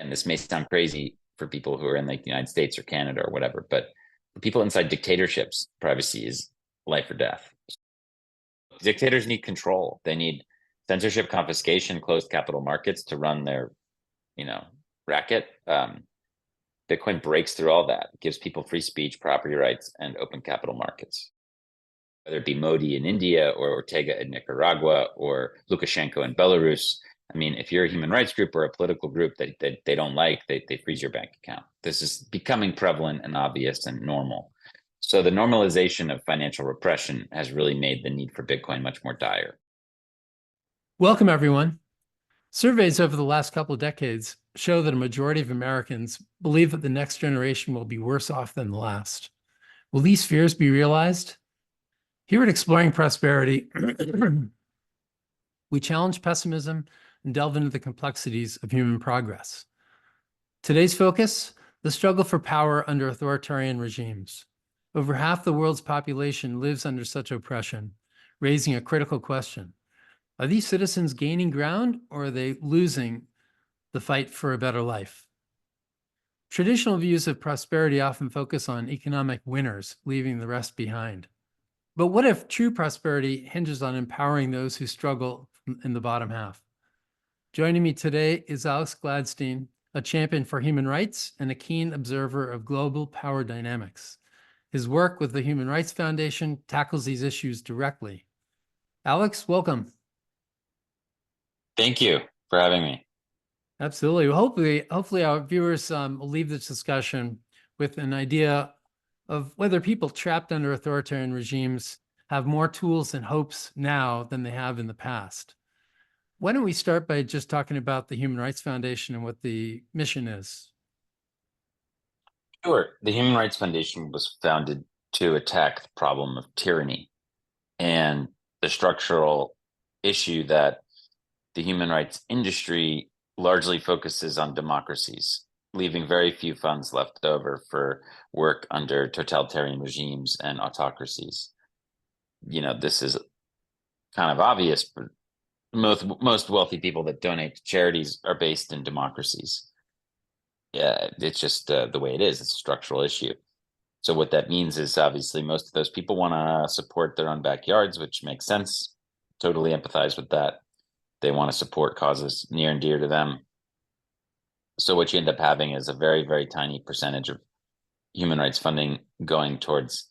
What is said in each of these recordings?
And this may sound crazy for people who are in like the United States or Canada or whatever, but for people inside dictatorships, privacy is life or death. Dictators need control. They need censorship, confiscation, closed capital markets to run their, racket. Bitcoin breaks through all that, gives people free speech, property rights, and open capital markets. Whether it be Modi in India or Ortega in Nicaragua or Lukashenko in Belarus. I mean, if you're a human rights group or a political group that they don't like, they freeze your bank account. This is becoming prevalent and obvious and normal. So the normalization of financial repression has really made the need for Bitcoin much more dire. Welcome, everyone. Surveys over the last couple of decades show that a majority of Americans believe that the next generation will be worse off than the last. Will these fears be realized? Here at Exploring Prosperity, we challenge pessimism and delve into the complexities of human progress. Today's focus, the struggle for power under authoritarian regimes. Over half the world's population lives under such oppression, raising a critical question. Are these citizens gaining ground, or are they losing the fight for a better life? Traditional views of prosperity often focus on economic winners, leaving the rest behind. But what if true prosperity hinges on empowering those who struggle in the bottom half? Joining me today is Alex Gladstein, a champion for human rights and a keen observer of global power dynamics. His work with the Human Rights Foundation tackles these issues directly. Alex, welcome. Thank you for having me. Absolutely. Well, hopefully our viewers will leave this discussion with an idea of whether people trapped under authoritarian regimes have more tools and hopes now than they have in the past. Why don't we start by just talking about the Human Rights Foundation and what the mission is? Sure. The Human Rights Foundation was founded to attack the problem of tyranny and the structural issue that the human rights industry largely focuses on democracies, leaving very few funds left over for work under totalitarian regimes and autocracies. This is kind of obvious, but most wealthy people that donate to charities are based in democracies. Yeah, it's just the way it is. It's a structural issue. So what that means is obviously most of those people want to support their own backyards, which makes sense. Totally empathize with that. They want to support causes near and dear to them. So what you end up having is a very, very tiny percentage of human rights funding going towards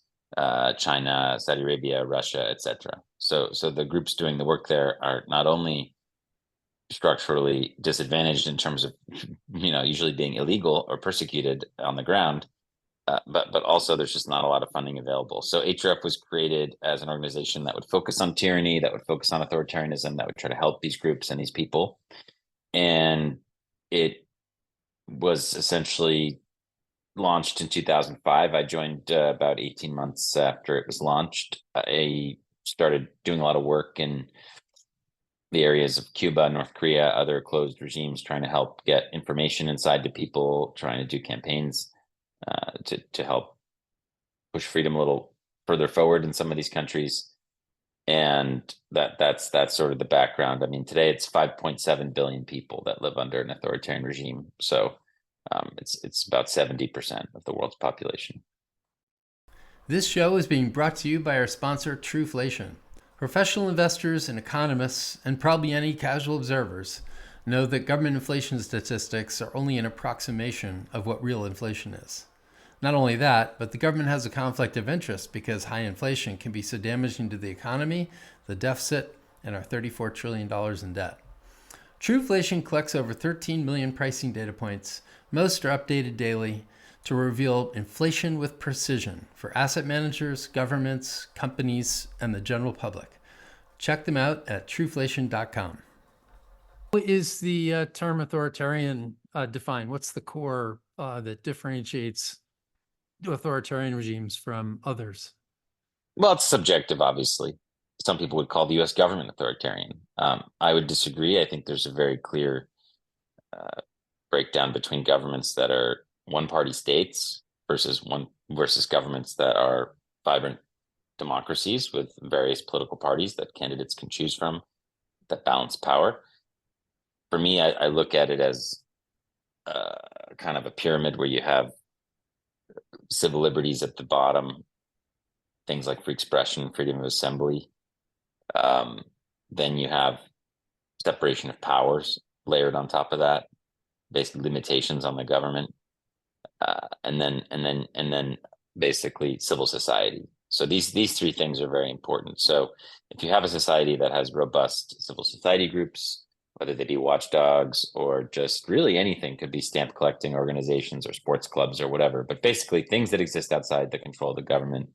China, Saudi Arabia, Russia, etc. So the groups doing the work there are not only structurally disadvantaged in terms of, usually being illegal or persecuted on the ground, but also there's just not a lot of funding available. So HRF was created as an organization that would focus on tyranny, that would focus on authoritarianism, that would try to help these groups and these people. And it was essentially launched in 2005. I joined about 18 months after it was launched. I started doing a lot of work in the areas of Cuba, North Korea, other closed regimes, trying to help get information inside to people, trying to do campaigns to help push freedom a little further forward in some of these countries. And that's sort of the background. I mean, today it's 5.7 billion people that live under an authoritarian regime. So it's about 70% of the world's population. This show is being brought to you by our sponsor, Truflation. Professional investors and economists, and probably any casual observers, know that government inflation statistics are only an approximation of what real inflation is. Not only that, but the government has a conflict of interest because high inflation can be so damaging to the economy, the deficit, and our $34 trillion in debt. Truflation collects over 13 million pricing data points. Most are updated daily to reveal inflation with precision for asset managers, governments, companies, and the general public. Check them out at truflation.com. What is the term authoritarian defined? What's the core that differentiates authoritarian regimes from others? Well, it's subjective, obviously. Some people would call the U.S. government authoritarian. I would disagree. I think there's a very clear breakdown between governments that are one-party states versus governments that are vibrant democracies with various political parties that candidates can choose from that balance power. For me, I look at it as kind of a pyramid where you have civil liberties at the bottom, things like free expression, freedom of assembly. Then you have separation of powers layered on top of that, basically limitations on the government, and then basically civil society. So these three things are very important. So if you have a society that has robust civil society groups, whether they be watchdogs or just really anything, could be stamp collecting organizations or sports clubs or whatever, but basically things that exist outside the control of the government.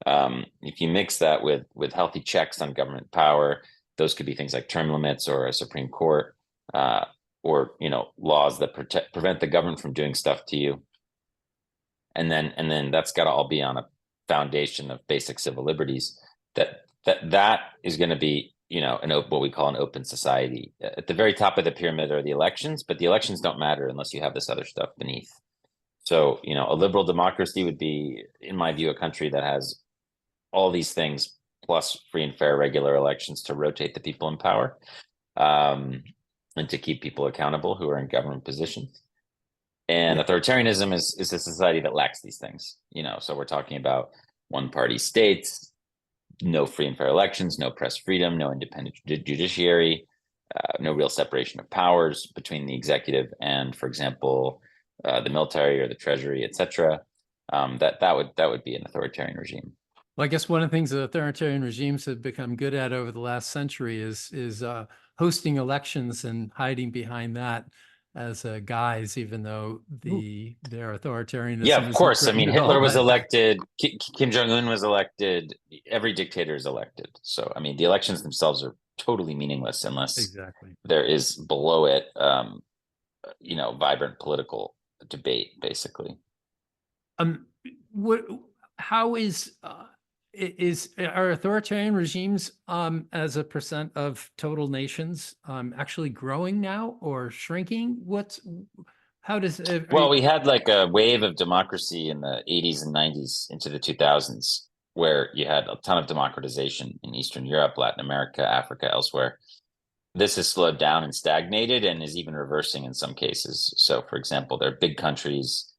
If you mix that with healthy checks on government power, those could be things like term limits or a Supreme Court, or laws that prevent the government from doing stuff to you. And then that's got to all be on a foundation of basic civil liberties. That is going to be what we call an open society. At the very top of the pyramid are the elections, but the elections don't matter unless you have this other stuff beneath. So a liberal democracy would be, in my view, a country that has all these things plus free and fair regular elections to rotate the people in power, and to keep people accountable who are in government positions. And authoritarianism is a society that lacks these things. So we're talking about one-party states, no free and fair elections, no press freedom, no independent judiciary, no real separation of powers between the executive and, for example, the military or the treasury, etc. That would be an authoritarian regime. Well, I guess one of the things that authoritarian regimes have become good at over the last century is hosting elections and hiding behind that as a guise, even though their authoritarianism. Yeah, of course. I mean, Hitler was elected, Kim Jong-un was elected, every dictator is elected. So, I mean, the elections themselves are totally meaningless unless there is below it, vibrant political debate, basically. How are authoritarian regimes as a percent of total nations actually growing now or shrinking? Well, we had like a wave of democracy in the 80s and 90s into the 2000s, where you had a ton of democratization in Eastern Europe, Latin America, Africa, elsewhere. This has slowed down and stagnated and is even reversing in some cases. So, for example, there are big countries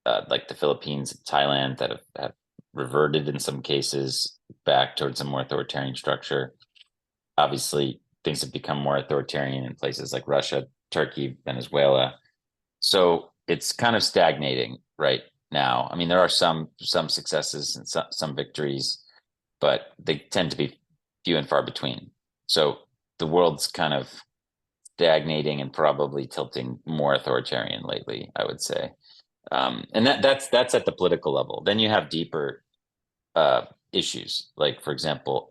like the Philippines and Thailand that have reverted in some cases back towards a more authoritarian structure. Obviously, things have become more authoritarian in places like Russia, Turkey, Venezuela. So it's kind of stagnating right now. I mean, there are some successes and some victories, but they tend to be few and far between. So the world's kind of stagnating and probably tilting more authoritarian lately, I would say. And that's at the political level. Then you have deeper issues, like, for example,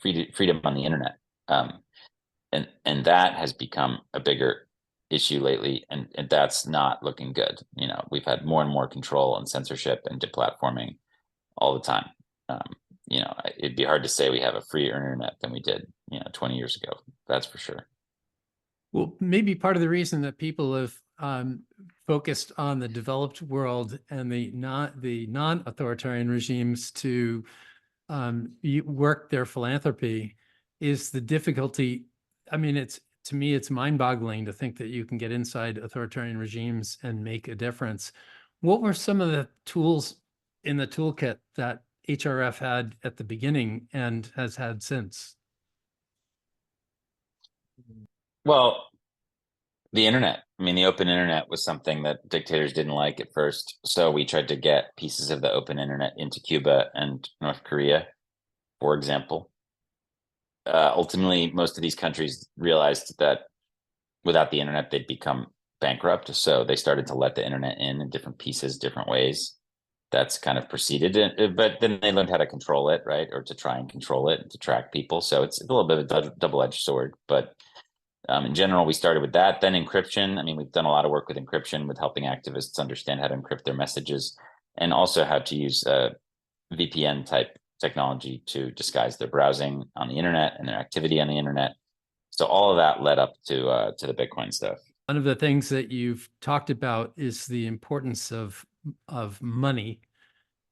freedom on the internet, and that has become a bigger issue lately, and that's not looking good. We've had more and more control and censorship and deplatforming all the time. It'd be hard to say we have a freer internet than we did 20 years ago. That's for sure. Well, maybe part of the reason that people have focused on the developed world and the non-authoritarian regimes to work their philanthropy is the difficulty. I mean, to me, it's mind-boggling to think that you can get inside authoritarian regimes and make a difference. What were some of the tools in the toolkit that HRF had at the beginning and has had since? Well, the internet. I mean, the open internet was something that dictators didn't like at first. So we tried to get pieces of the open internet into Cuba and North Korea, for example. Ultimately, most of these countries realized that without the internet, they'd become bankrupt. So they started to let the internet in different pieces, different ways. That's kind of proceeded. But then they learned how to control it, right? Or to try and control it and to track people. So it's a little bit of a double-edged sword. But in general, we started with that. Then encryption. I mean, we've done a lot of work with encryption, with helping activists understand how to encrypt their messages and also how to use VPN type technology to disguise their browsing on the internet and their activity on the internet. So all of that led up to the Bitcoin stuff. One of the things that you've talked about is the importance of money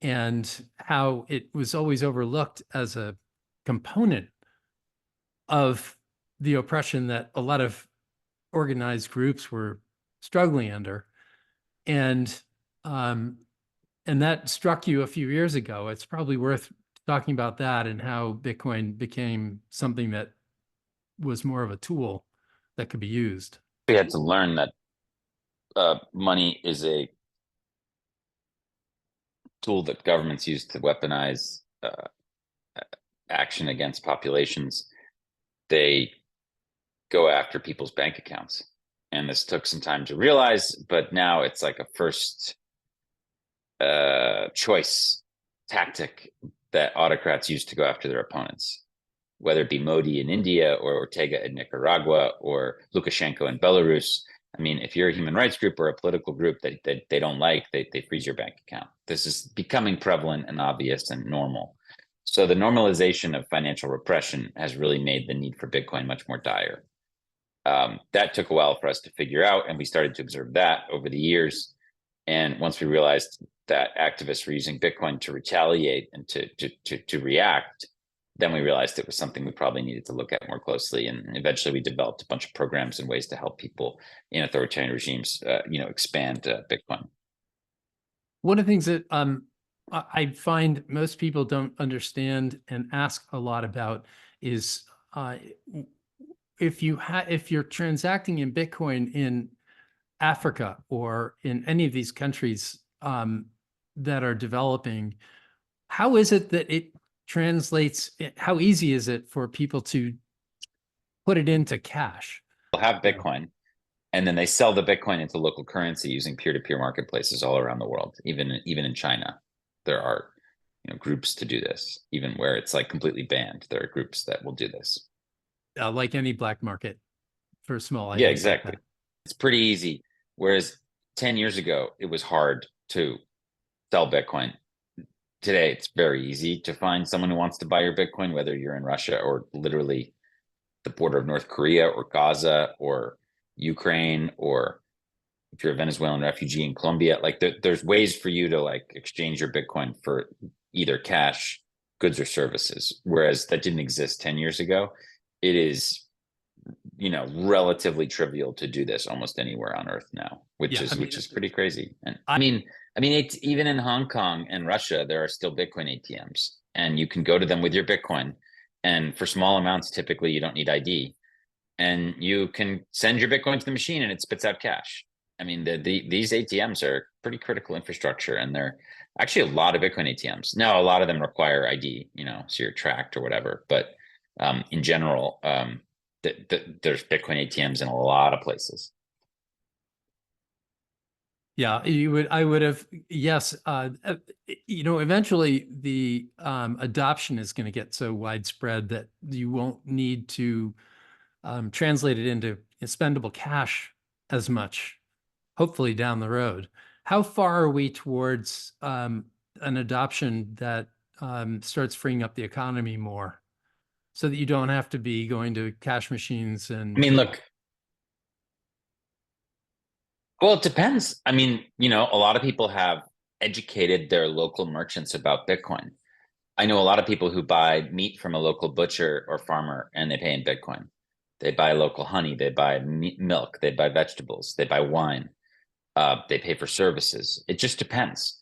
and how it was always overlooked as a component of the oppression that a lot of organized groups were struggling under. And that struck you a few years ago. It's probably worth talking about that and how Bitcoin became something that was more of a tool that could be used. We had to learn that money is a tool that governments use to weaponize action against populations. They go after people's bank accounts. And this took some time to realize, but now it's like a first choice tactic that autocrats use to go after their opponents, whether it be Modi in India or Ortega in Nicaragua or Lukashenko in Belarus. I mean, if you're a human rights group or a political group that they don't like, they freeze your bank account. This is becoming prevalent and obvious and normal. So the normalization of financial repression has really made the need for Bitcoin much more dire. That took a while for us to figure out, and we started to observe that over the years. And once we realized that activists were using Bitcoin to retaliate and to react, then we realized it was something we probably needed to look at more closely. And eventually we developed a bunch of programs and ways to help people in authoritarian regimes, expand Bitcoin. One of the things that I find most people don't understand and ask a lot about is if you're transacting in Bitcoin in Africa or in any of these countries that are developing, how is it that it translates? How easy is it for people to put it into cash? They'll have Bitcoin, and then they sell the Bitcoin into local currency using peer-to-peer marketplaces all around the world. Even in China, there are groups to do this. Even where it's like completely banned, there are groups that will do this. Like any black market for small items. Yeah, exactly. Like it's pretty easy. Whereas 10 years ago, it was hard to sell Bitcoin. Today, it's very easy to find someone who wants to buy your Bitcoin, whether you're in Russia or literally the border of North Korea or Gaza or Ukraine, or if you're a Venezuelan refugee in Colombia. Like there's ways for you to like exchange your Bitcoin for either cash, goods, or services. Whereas that didn't exist 10 years ago. It is relatively trivial to do this almost anywhere on earth now, which is pretty crazy. And I mean, it's even in Hong Kong and Russia, there are still Bitcoin ATMs, and you can go to them with your Bitcoin. And for small amounts, typically you don't need ID, and you can send your Bitcoin to the machine and it spits out cash. I mean, these ATMs are pretty critical infrastructure, and they're actually a lot of Bitcoin ATMs. Now, a lot of them require ID, so you're tracked or whatever. But in general, there's Bitcoin ATMs in a lot of places. Yeah, I would have, yes. Eventually the adoption is going to get so widespread that you won't need to translate it into expendable cash as much, hopefully down the road. How far are we towards an adoption that starts freeing up the economy more, so that you don't have to be going to cash machines? And I mean, look, well, it depends. I mean, a lot of people have educated their local merchants about Bitcoin. I know a lot of people who buy meat from a local butcher or farmer, and they pay in Bitcoin. They buy local honey, they buy milk, they buy vegetables, they buy wine, they pay for services. It just depends.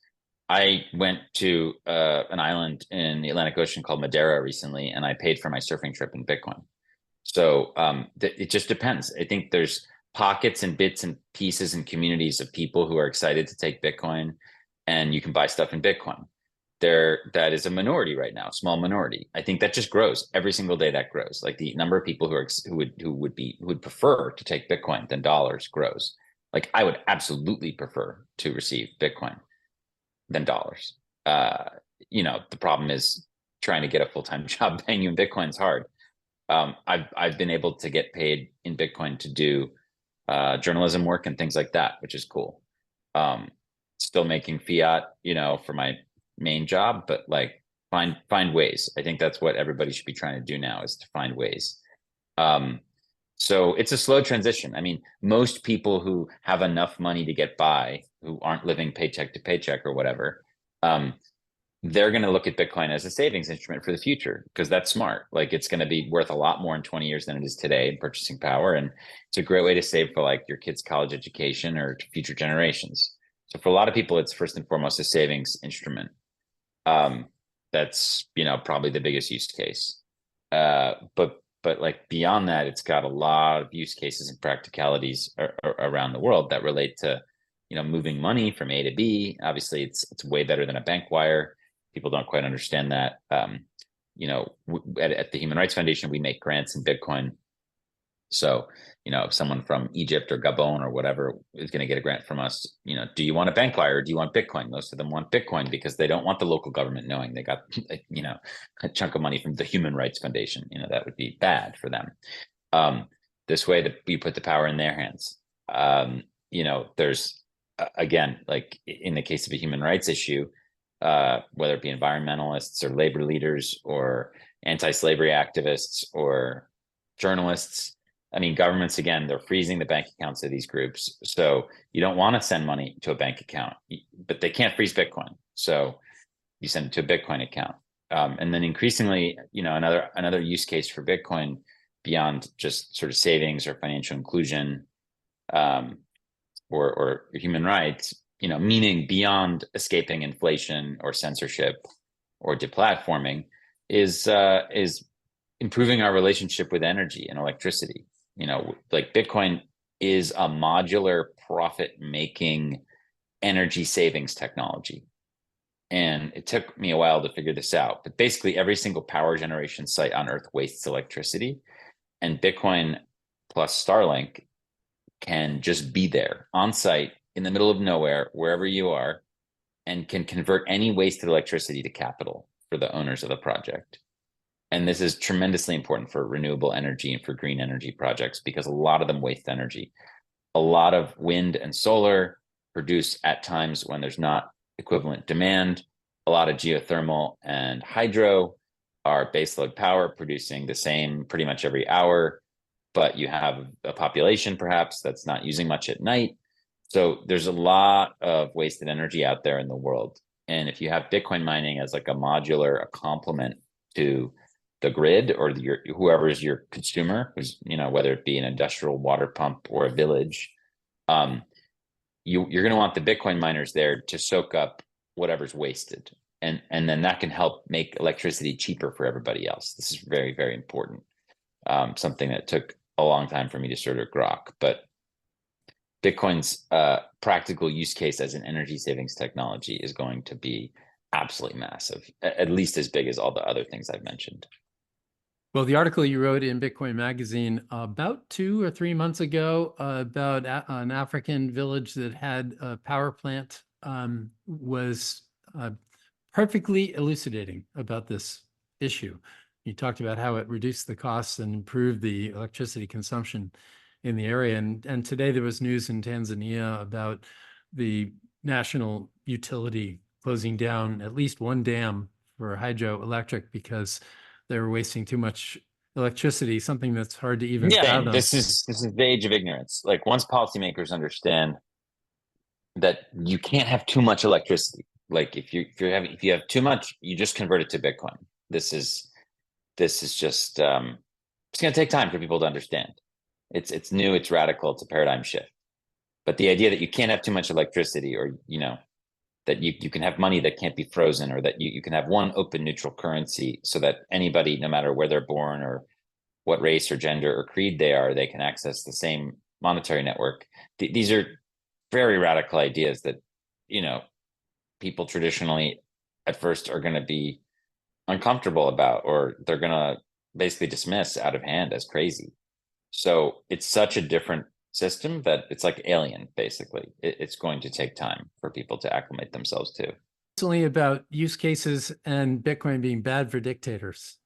I went to an island in the Atlantic Ocean called Madeira recently, and I paid for my surfing trip in Bitcoin. So it just depends. I think there's pockets and bits and pieces and communities of people who are excited to take Bitcoin, and you can buy stuff in Bitcoin. That is a minority right now, small minority. I think that just grows every single day. That grows. Like the number of people who would prefer to take Bitcoin than dollars grows. Like I would absolutely prefer to receive Bitcoin than dollars. The problem is trying to get a full-time job paying you in Bitcoin is hard. I've been able to get paid in Bitcoin to do journalism work and things like that, which is cool. Still making fiat, for my main job, but like find ways. I think that's what everybody should be trying to do now, is to find ways. So it's a slow transition. I mean, most people who have enough money to get by, who aren't living paycheck to paycheck or whatever, they're going to look at Bitcoin as a savings instrument for the future because that's smart. Like it's going to be worth a lot more in 20 years than it is today in purchasing power. And it's a great way to save for like your kids' college education or future generations. So for a lot of people, it's first and foremost a savings instrument. That's, probably the biggest use case. But like beyond that, it's got a lot of use cases and practicalities around the world that relate to, moving money from A to B. Obviously, it's way better than a bank wire. People don't quite understand that. At the Human Rights Foundation, we make grants in Bitcoin. So, if someone from Egypt or Gabon or whatever is going to get a grant from us, do you want a bank wire or do you want Bitcoin? Most of them want Bitcoin because they don't want the local government knowing they got, a chunk of money from the Human Rights Foundation. That would be bad for them. This way that we put the power in their hands. There's, again, like in the case of a human rights issue, whether it be environmentalists or labor leaders or anti-slavery activists or journalists. I mean, governments, again, they're freezing the bank accounts of these groups. So you don't want to send money to a bank account, but they can't freeze Bitcoin. So you send it to a Bitcoin account. And then increasingly, another use case for Bitcoin beyond just sort of savings or financial inclusion or human rights, meaning beyond escaping inflation or censorship or deplatforming is improving our relationship with energy and electricity. Like Bitcoin is a modular profit-making energy savings technology. And it took me a while to figure this out, but basically every single power generation site on Earth wastes electricity, and Bitcoin plus Starlink can just be there on site in the middle of nowhere, wherever you are, and can convert any wasted electricity to capital for the owners of the project. And this is tremendously important for renewable energy and for green energy projects because a lot of them waste energy. A lot of wind and solar produce at times when there's not equivalent demand. A lot of geothermal and hydro are baseload power producing the same pretty much every hour, but you have a population perhaps that's not using much at night. So there's a lot of wasted energy out there in the world. And if you have Bitcoin mining as like a modular, a complement to the grid or whoever is your consumer, who's, whether it be an industrial water pump or a village, you're going to want the Bitcoin miners there to soak up whatever's wasted. And then that can help make electricity cheaper for everybody else. This is very, very important. Something that took a long time for me to sort of grok, but Bitcoin's practical use case as an energy savings technology is going to be absolutely massive, at least as big as all the other things I've mentioned. Well, the article you wrote in Bitcoin Magazine about 2 or 3 months ago about an African village that had a power plant was perfectly elucidating about this issue. You talked about how it reduced the costs and improved the electricity consumption in the area. And today there was news in Tanzania about the national utility closing down at least one dam for hydroelectric because they were wasting too much electricity, something that's hard to even fathom. This is the age of ignorance. Like once policymakers understand that you can't have too much electricity, like if you have too much, you just convert it to Bitcoin. This is just it's going to take time for people to understand. It's new, it's radical, it's a paradigm shift. But the idea that you can't have too much electricity, or that you can have money that can't be frozen, or that you can have one open neutral currency so that anybody, no matter where they're born or what race or gender or creed they are, they can access the same monetary network. These are very radical ideas that, people traditionally at first are going to be uncomfortable about, or they're going to basically dismiss out of hand as crazy. So it's such a different system that it's like alien, basically. It's going to take time for people to acclimate themselves to. Recently about use cases and Bitcoin being bad for dictators.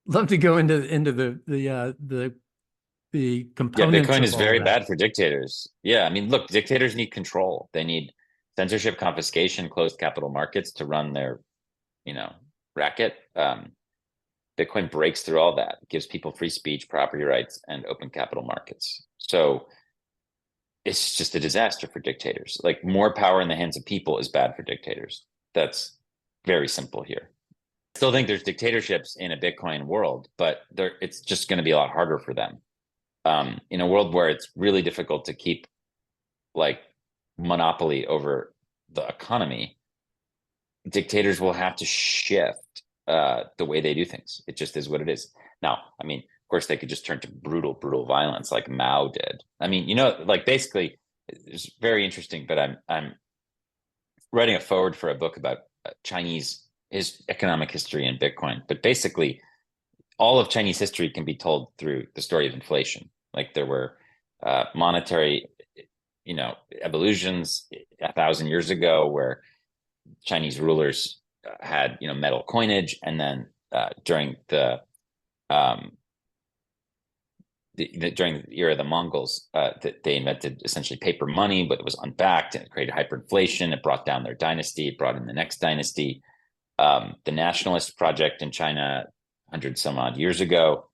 Love to go into the components. Yeah, Bitcoin is very bad for dictators. Yeah, I mean, look, dictators need control. They need censorship, confiscation, closed capital markets to run their, racket. Bitcoin breaks through all that. It gives people free speech, property rights, and open capital markets. So it's just a disaster for dictators. Like more power in the hands of people is bad for dictators. That's very simple here. I still think there's dictatorships in a Bitcoin world, but it's just going to be a lot harder for them. In a world where it's really difficult to keep like monopoly over the economy, dictators will have to shift the way they do things. It just is what it is. Now, I mean, of course, they could just turn to brutal violence like Mao did. I mean, you know, like basically, it's very interesting. But I'm writing a forward for a book about Chinese economic history and Bitcoin. But basically, all of Chinese history can be told through the story of inflation. Like there were monetary, you know, evolutions 1,000 years ago where Chinese rulers had, you know, metal coinage, and then during the during the era of the Mongols, they invented essentially paper money, but it was unbacked and it created hyperinflation. It brought down their dynasty. It brought in the next dynasty. The nationalist project in China 100 some odd years ago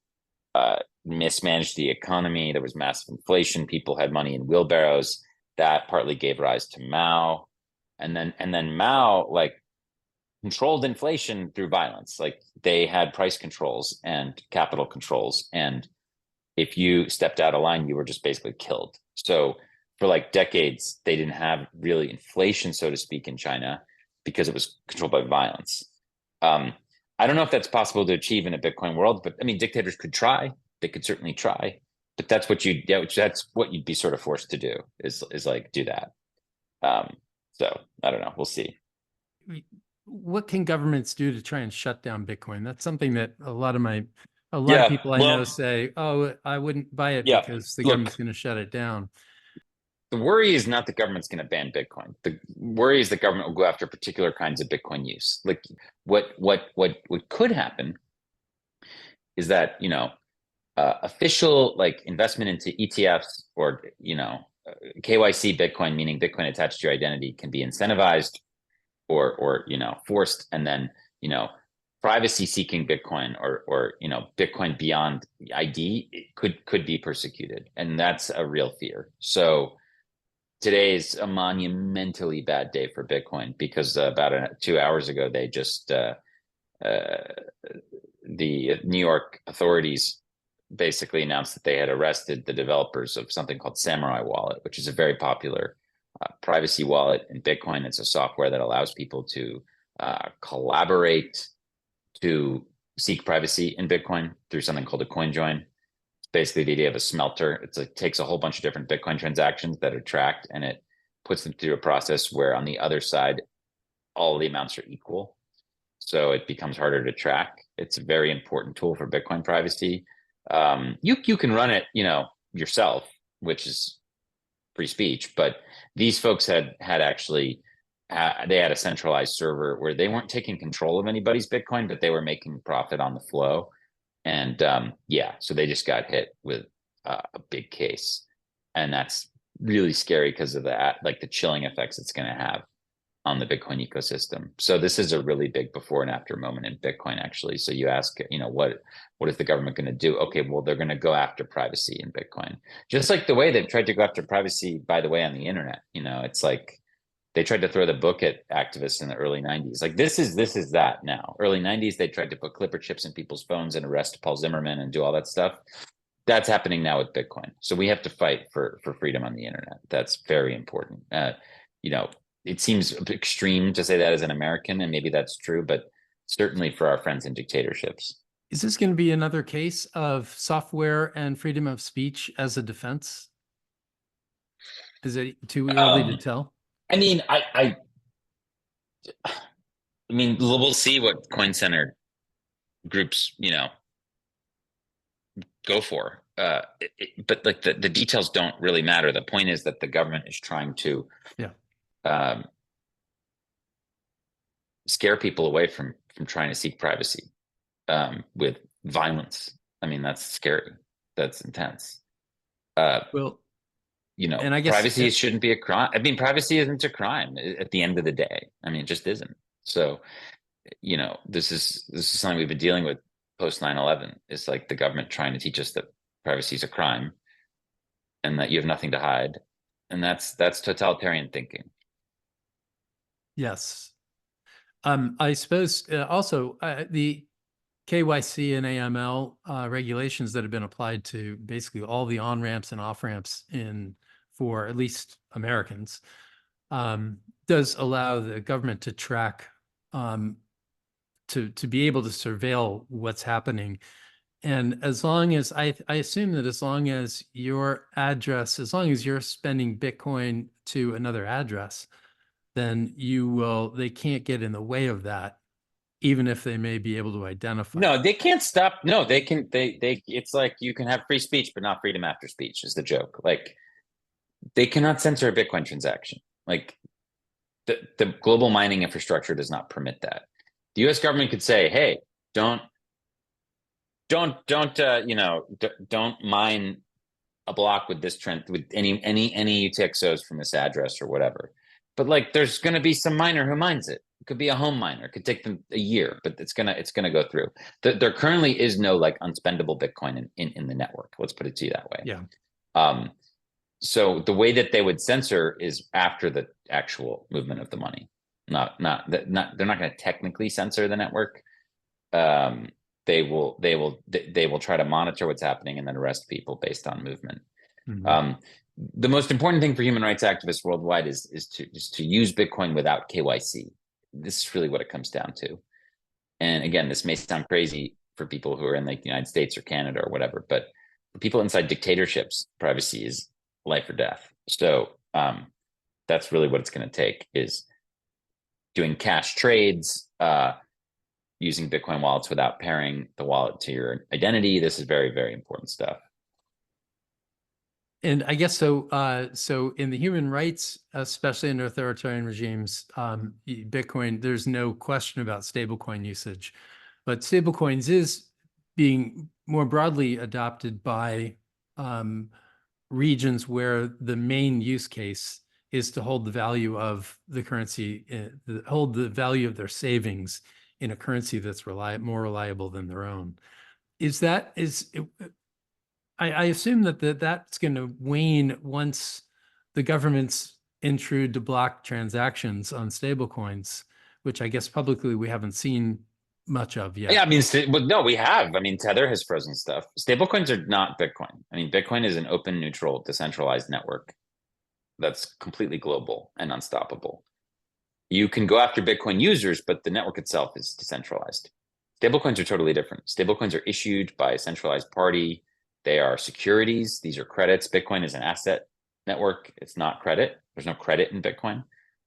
mismanaged the economy. There was massive inflation. People had money in wheelbarrows. That partly gave rise to Mao. And then Mao like controlled inflation through violence. Like they had price controls and capital controls. And if you stepped out of line, you were just basically killed. So for like decades, they didn't have really inflation, so to speak, in China because it was controlled by violence. I don't know if that's possible to achieve in a Bitcoin world, but I mean, dictators could try. They could certainly try, but that's what you'd be sort of forced to do is like do that. So I don't know. We'll see. What can governments do to try and shut down Bitcoin? That's something that a lot of people I know say, "Oh, I wouldn't buy it because the government's going to shut it down." The worry is not the government's going to ban Bitcoin. The worry is the government will go after particular kinds of Bitcoin use. Like what could happen is that, you know, official like investment into ETFs or, you know, KYC Bitcoin, meaning Bitcoin attached to your identity, can be incentivized or you know, forced, and then, you know, privacy seeking Bitcoin or you know, Bitcoin beyond ID could be persecuted, and that's a real fear. So today is a monumentally bad day for Bitcoin because about 2 hours ago they just the New York authorities basically announced that they had arrested the developers of something called Samurai Wallet, which is a very popular privacy wallet in Bitcoin. It's a software that allows people to collaborate to seek privacy in Bitcoin through something called a coin join. It's basically the idea of a smelter. It takes a whole bunch of different Bitcoin transactions that are tracked, and it puts them through a process where on the other side, all the amounts are equal. So it becomes harder to track. It's a very important tool for Bitcoin privacy. You can run it, you know, yourself, which is free speech, but these folks had actually they had a centralized server where they weren't taking control of anybody's Bitcoin, but they were making profit on the flow. And so they just got hit with a big case, and that's really scary because of that, like the chilling effects it's going to have on the Bitcoin ecosystem. So this is a really big before and after moment in Bitcoin, actually. So you ask, you know, what is the government going to do? Okay, well, they're going to go after privacy in Bitcoin, just like the way they've tried to go after privacy, by the way, on the internet. You know, it's like they tried to throw the book at activists in the early 90s. Like this is that now. Early 90s, they tried to put clipper chips in people's phones and arrest Paul Zimmerman and do all that stuff. That's happening now with Bitcoin. So we have to fight for freedom on the internet. That's very important. You know, it seems extreme to say that as an American, and maybe that's true, but certainly for our friends in dictatorships. Is this going to be another case of software and freedom of speech as a defense? Is it too early to tell? I mean, I mean, we'll see what coin center groups, you know, go for. But like the details don't really matter. The point is that the government is trying to scare people away from trying to seek privacy with violence. I mean, that's scary. That's intense. Well, you know, and I guess privacy shouldn't be a crime. I mean, privacy isn't a crime at the end of the day. I mean, it just isn't. So, you know, this is something we've been dealing with post 9/11. It's like the government trying to teach us that privacy is a crime and that you have nothing to hide, and that's totalitarian thinking. Yes. I suppose also the KYC and AML regulations that have been applied to basically all the on-ramps and off-ramps for at least Americans does allow the government to track, to be able to surveil what's happening. And as long as I assume that as long as your address, as long as you're spending Bitcoin to another address, then they can't get in the way of that, even if they may be able to identify. No, they can't stop. No, they can. It's like you can have free speech, but not freedom after speech. Is the joke? Like they cannot censor a Bitcoin transaction. Like the global mining infrastructure does not permit that. The U.S. government could say, "Hey, don't mine a block with this trend with any UTXOs from this address or whatever." But like, there's going to be some miner who mines it. It could be a home miner. It could take them a year, but it's gonna go through. There currently is no like unspendable Bitcoin in the network. Let's put it to you that way. Yeah. So the way that they would censor is after the actual movement of the money. They're not going to technically censor the network. They will try to monitor what's happening and then arrest people based on movement. Mm-hmm. The most important thing for human rights activists worldwide is to use Bitcoin without KYC. This is really what it comes down to. And again, this may sound crazy for people who are in like the United States or Canada or whatever, but for people inside dictatorships, privacy is life or death. So that's really what it's going to take, is doing cash trades, using Bitcoin wallets without pairing the wallet to your identity. This is very, very important stuff. And I guess so. So in the human rights, especially in authoritarian regimes, Bitcoin, there's no question about stablecoin usage, but stablecoins is being more broadly adopted by regions where the main use case is to hold the value of the currency, hold the value of their savings in a currency that's more reliable than their own. I assume that's going to wane once the governments intrude to block transactions on stablecoins, which I guess publicly we haven't seen much of yet. Yeah, I mean, no, we have. I mean, Tether has frozen stuff. Stablecoins are not Bitcoin. I mean, Bitcoin is an open, neutral, decentralized network that's completely global and unstoppable. You can go after Bitcoin users, but the network itself is decentralized. Stablecoins are totally different. Stablecoins are issued by a centralized party. They are securities. These are credits. Bitcoin is an asset network. It's not credit. There's no credit in Bitcoin.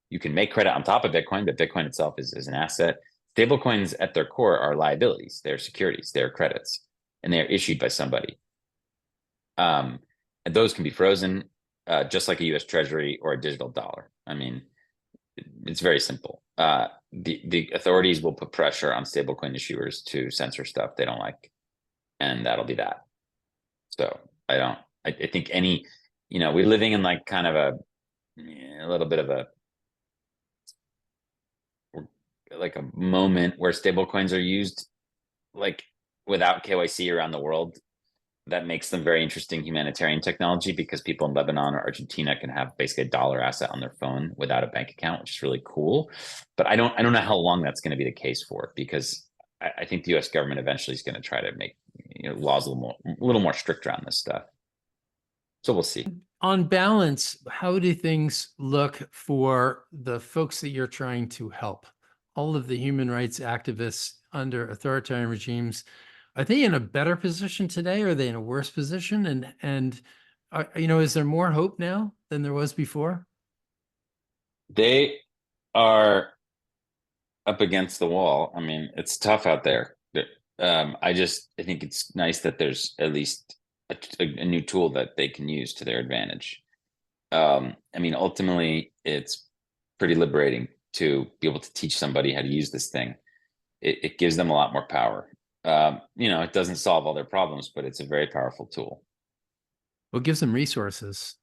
You can make credit on top of Bitcoin, but Bitcoin itself is an asset. Stablecoins at their core are liabilities. They're securities. They're credits, and they are issued by somebody. And those can be frozen, just like a U.S. Treasury or a digital dollar. I mean, it's very simple. The authorities will put pressure on stablecoin issuers to censor stuff they don't like, and that'll be that. So I think we're living in like kind of a little bit of a moment where stablecoins are used like without KYC around the world. That makes them very interesting humanitarian technology, because people in Lebanon or Argentina can have basically a dollar asset on their phone without a bank account, which is really cool. But I don't know how long that's going to be the case for, because I think the U.S. government eventually is going to try to make laws a little more strict around this stuff. So we'll see. On balance, how do things look for the folks that you're trying to help? All of the human rights activists under authoritarian regimes, are they in a better position today? Or are they in a worse position? And is there more hope now than there was before? They are up against the wall. I mean, it's tough out there. I think it's nice that there's at least a new tool that they can use to their advantage. I mean, ultimately, it's pretty liberating to be able to teach somebody how to use this thing. It gives them a lot more power. It doesn't solve all their problems, but it's a very powerful tool. Well, it gives them resources.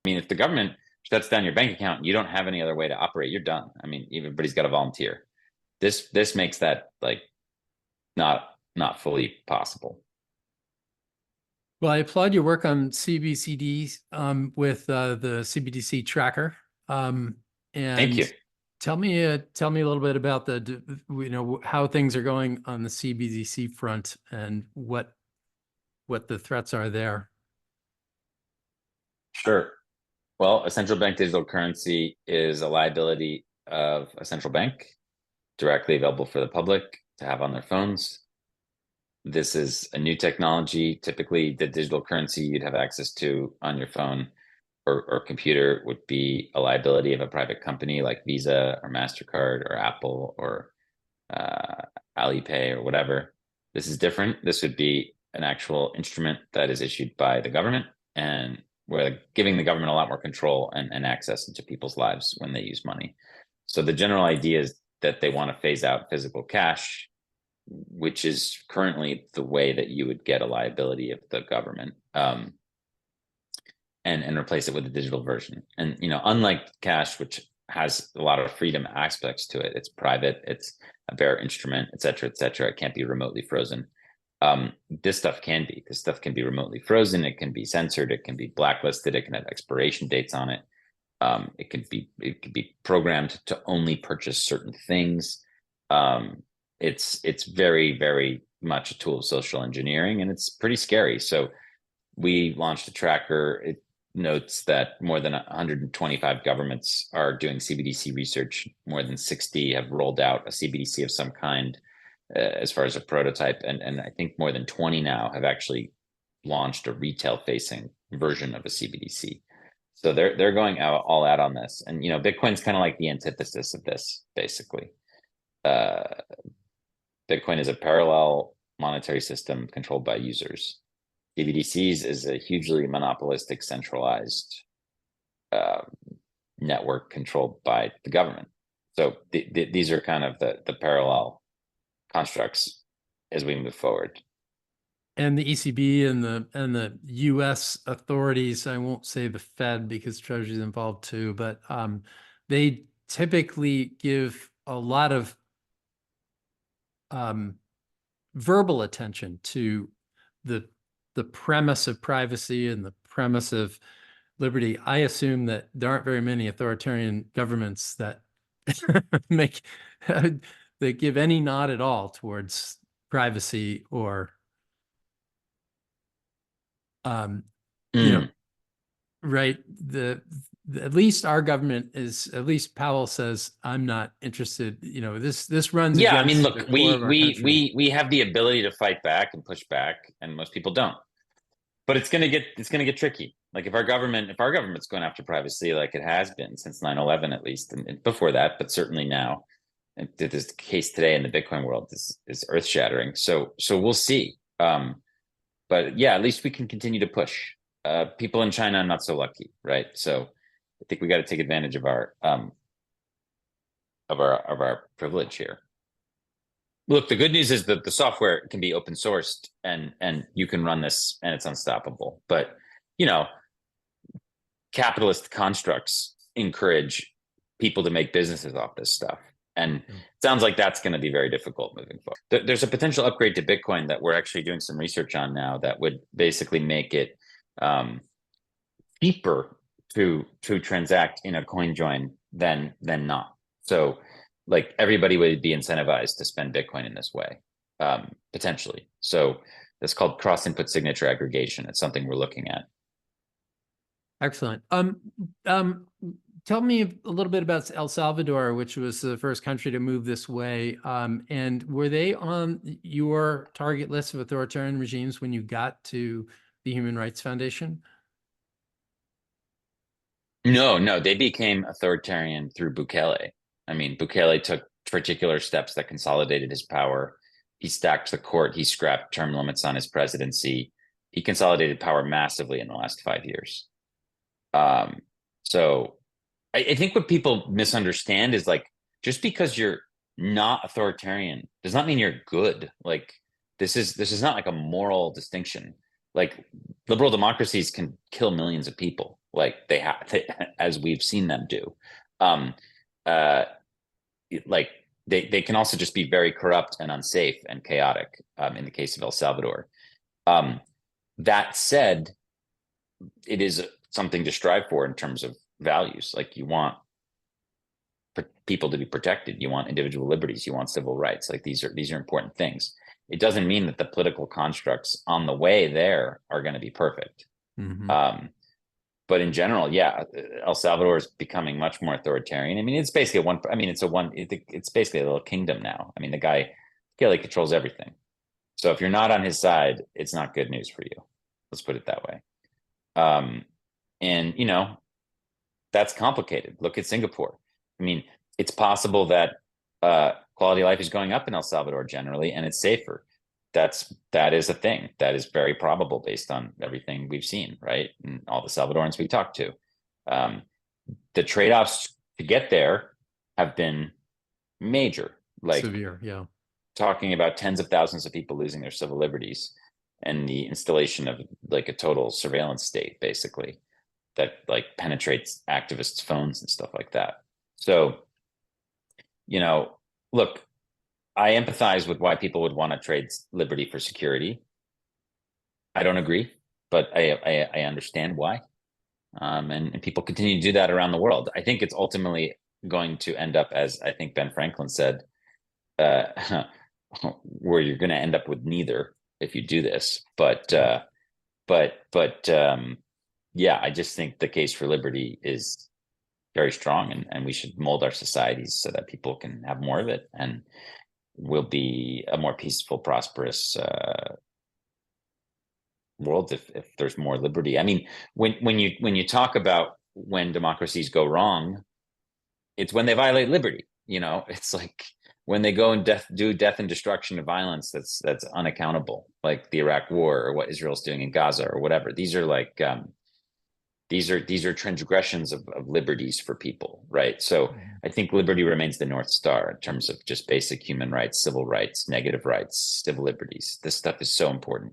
I mean, if the government shuts down your bank account and you don't have any other way to operate, you're done. I mean, everybody's got to volunteer. This makes that like not fully possible. Well, I applaud your work on CBCD with the CBDC tracker. And Thank you. Tell me a little bit about how things are going on the CBDC front and what the threats are there. Sure. Well, a central bank digital currency is a liability of a central bank, directly available for the public to have on their phones. This is a new technology. Typically, the digital currency you'd have access to on your phone or computer would be a liability of a private company like Visa or MasterCard or Apple or uh, Alipay or whatever. This is different. This would be an actual instrument that is issued by the government, and we're giving the government a lot more control and access into people's lives when they use money. So the general idea is that they want to phase out physical cash, which is currently the way that you would get a liability of the government. And replace it with a digital version. And unlike cash, which has a lot of freedom aspects to it, it's private, it's a bearer instrument, et cetera, et cetera. It can't be remotely frozen. This stuff can be. This stuff can be remotely frozen. It can be censored. It can be blacklisted. It can have expiration dates on it. It could be programmed to only purchase certain things. It's very, very much a tool of social engineering, and it's pretty scary. So we launched a tracker. It notes that more than 125 governments are doing CBDC research. More than 60 have rolled out a CBDC of some kind, as far as a prototype, and I think more than 20 now have actually launched a retail-facing version of a CBDC. So they're going all out on this, and Bitcoin's kind of like the antithesis of this, basically. Bitcoin is a parallel monetary system controlled by users. CBDCs is a hugely monopolistic, centralized network controlled by the government. So these are kind of the parallel constructs as we move forward. And the ECB and the U.S. authorities, I won't say the Fed because Treasury is involved too, but they typically give a lot of verbal attention to the premise of privacy and the premise of liberty. I assume that there aren't very many authoritarian governments that make that give any nod at all towards privacy or right. At least our government is, at least Powell says, I'm not interested. This runs Yeah, I mean, against look, the core of our country. we have the ability to fight back and push back, and most people don't. But it's gonna get tricky. Like if our government's going after privacy, like it has been since 9/11 at least, and before that, but certainly now, and this case today in the Bitcoin world is earth shattering. So we'll see. But yeah, at least we can continue to push. People in China are not so lucky, right? So I think we got to take advantage of our privilege here. Look, the good news is that the software can be open sourced and you can run this and it's unstoppable. But capitalist constructs encourage people to make businesses off this stuff. And it sounds like that's going to be very difficult moving forward. There's a potential upgrade to Bitcoin that we're actually doing some research on now that would basically make it cheaper to transact in a coin join than not. So like everybody would be incentivized to spend Bitcoin in this way, potentially. So that's called cross input signature aggregation. It's something we're looking at. Excellent. Tell me a little bit about El Salvador, which was the first country to move this way. And were they on your target list of authoritarian regimes when you got to the Human Rights Foundation? No, they became authoritarian through Bukele. I mean, Bukele took particular steps that consolidated his power. He stacked the court. He scrapped term limits on his presidency. He consolidated power massively in the last 5 years. So I think what people misunderstand is like, just because you're not authoritarian does not mean you're good. Like this is not like a moral distinction. Like liberal democracies can kill millions of people, like they have, as we've seen them do. Like they can also just be very corrupt and unsafe and chaotic. In the case of El Salvador. That said, it is something to strive for in terms of values. Like you want people to be protected. You want individual liberties. You want civil rights. Like these are important things. It doesn't mean that the political constructs on the way there are going to be perfect. Mm-hmm. But in general, yeah, El Salvador is becoming much more authoritarian. I mean, it's basically it's basically a little kingdom now. I mean, the guy really controls everything. So if you're not on his side, it's not good news for you. Let's put it that way. And that's complicated. Look at Singapore. I mean, it's possible that quality of life is going up in El Salvador generally, and it's safer. That is a thing. That is very probable based on everything we've seen, right? And all the Salvadorans we talked to. The trade-offs to get there have been major. Like Severe, yeah. talking about tens of thousands of people losing their civil liberties and the installation of like a total surveillance state, basically, that like penetrates activists' phones and stuff like that. So, look, I empathize with why people would want to trade liberty for security. I don't agree, but I understand why. And people continue to do that around the world. I think it's ultimately going to end up, as I think Ben Franklin said, where you're going to end up with neither if you do this. But yeah, I just think the case for liberty is very strong, and we should mold our societies so that people can have more of it, and we'll be a more peaceful, prosperous world if there's more liberty. I mean, when you talk about when democracies go wrong, it's when they violate liberty. It's like when they go and do death and destruction and violence that's unaccountable, like the Iraq War or what Israel's doing in Gaza or whatever. These are like these are transgressions of liberties for people, right? So I think liberty remains the North Star in terms of just basic human rights, civil rights, negative rights, civil liberties. This stuff is so important.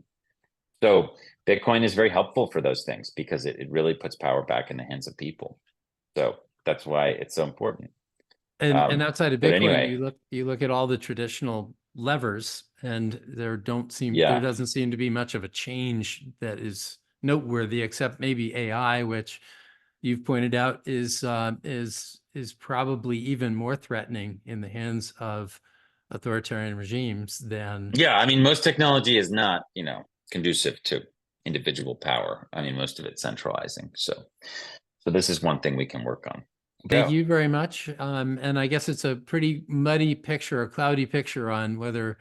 So Bitcoin is very helpful for those things because it really puts power back in the hands of people. So that's why it's so important. And outside of But Bitcoin, anyway, you look at all the traditional levers, and there yeah, doesn't seem to be much of a change that is noteworthy, except maybe AI, which you've pointed out is probably even more threatening in the hands of authoritarian regimes than. yeah. I mean, most technology is not, conducive to individual power. I mean, most of it's centralizing. So this is one thing we can work on. Thank Yeah. you very much. And I guess it's a pretty muddy picture, a cloudy picture on whether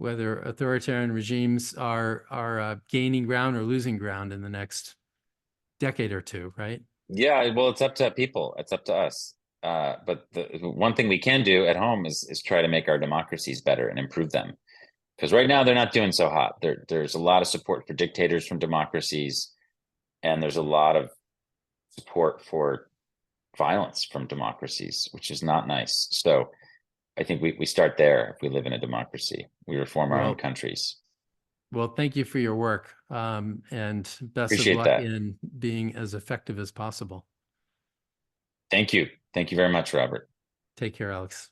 authoritarian regimes are gaining ground or losing ground in the next decade or two, right? Yeah, well, it's up to people. It's up to us. But the one thing we can do at home is try to make our democracies better and improve them. Because right now they're not doing so hot. There's a lot of support for dictators from democracies, and there's a lot of support for violence from democracies, which is not nice. So I think we start there if we live in a democracy. We reform our own countries. Well, thank you for your work, and best of Appreciate luck that. in being as effective as possible. Thank you. Thank you very much, Robert. Take care, Alex.